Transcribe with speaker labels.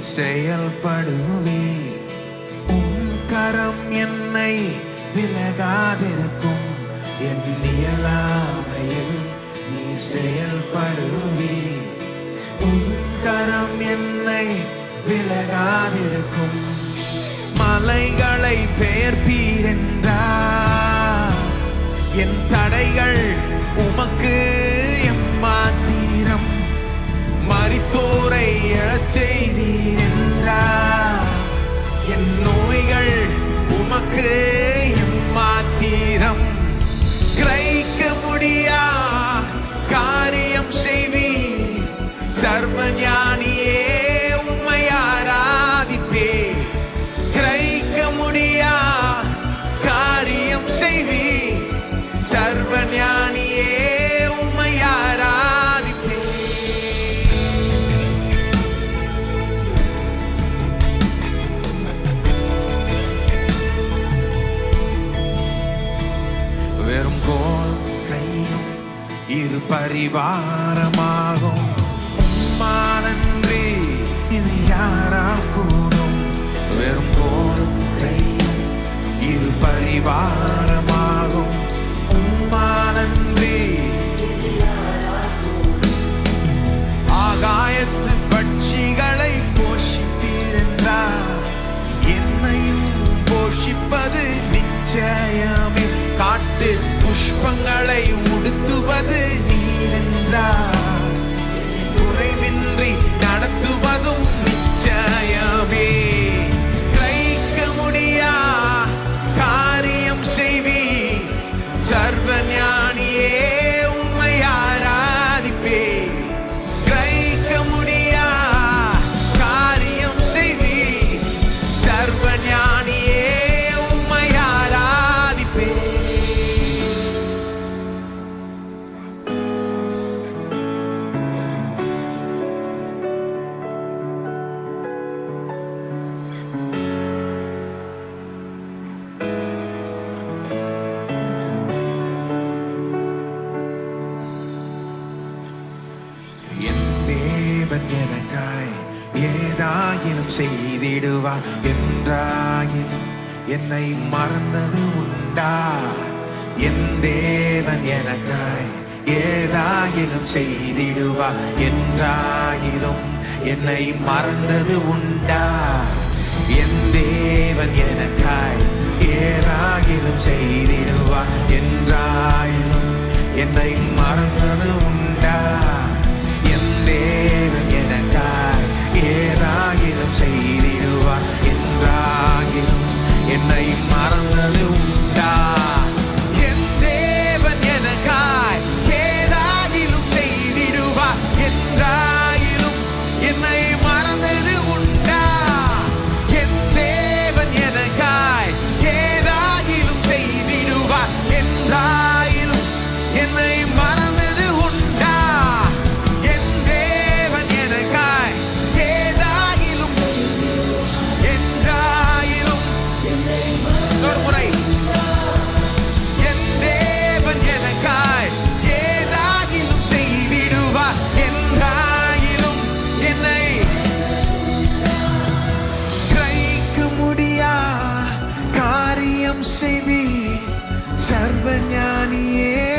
Speaker 1: செயல்படுவே. உம் கரம் என்னை விலகாதிருக்கும். என் இயலாமையில் நீ செயல்படுவே. உம் கரம் என்னை விலகாதிருக்கும். மலைகளை பெயர்ப்பீர் என்றார். என் தடைகள் உமக்கு எம்மாத்திரம். மரித்தோரை எழச் செய்தீர் என்றார். என் நோய்கள் உமக்கு எம்மாத்திரம். கிரகிக்க முடியா காரியம் செய்வீர். சர்வஞானியே உம்மை ஆராதிப்பே. கிரகிக்க முடியா காரியம் செய்வீர். சர்வஞானியே உம்மை ஆராதிப்பே. வெறும் கோலும் கையும் இரு பரிவாரமாகும். உம்மானன்றி இது யாரால் கூடும். வெறும் கோலும் கையும் இரு பரிவாரமாகும். உம்மானன்றி ஆகாயத்து பட்சிகளை போஷிப்பீர் என்றார். என்னையும் போஷிப்பது நிச்சயமே. காட்டு புஷ்பங்களை உடுத்துவது நீர் என்றார். குறைவின்றி நடத்துவதும் நிச்சயமே. கிரகிக்க முடியா காரியம் செய்வீர். சர்வஞானியே உம்மை ஆராதிப்பே. கிரகிக்க முடியா காரியம் செய்வீர். சர்வஞானியே உம்மை ஆராதிப்பே. எனக்காய் ஏதாயினும் செய்திடுவார் என்றாயினும் என்னை மறந்தது உண்டா. என் தேவன் எனக்காய் ஏதாயினும் செய்திடுவார் என்றாயினும் என்னை மறந்தது உண்டா. என் தேவன் எனக்காய் ஏதாயினும் செய்திடுவார் என்றாயினும் என்னை மறந்தது உண்டா. தேவன் எனக்காய் ஏதாயினும் செய்திடுவார் என்றாயினும் என்னை மறந்தது உண்டா. என் தேவன் எனக்காய் ஏதாயிலும் செய்திடுவார் என்றாயிலும் என்னை மறந்தது உண்டா. என் தேவன் எனக்காய் ஏதாயிலும் செய்திடுவார் என்றாயிலும் என்னை மறந்தது உண்டா. செய்வீர். சர்வஞானியே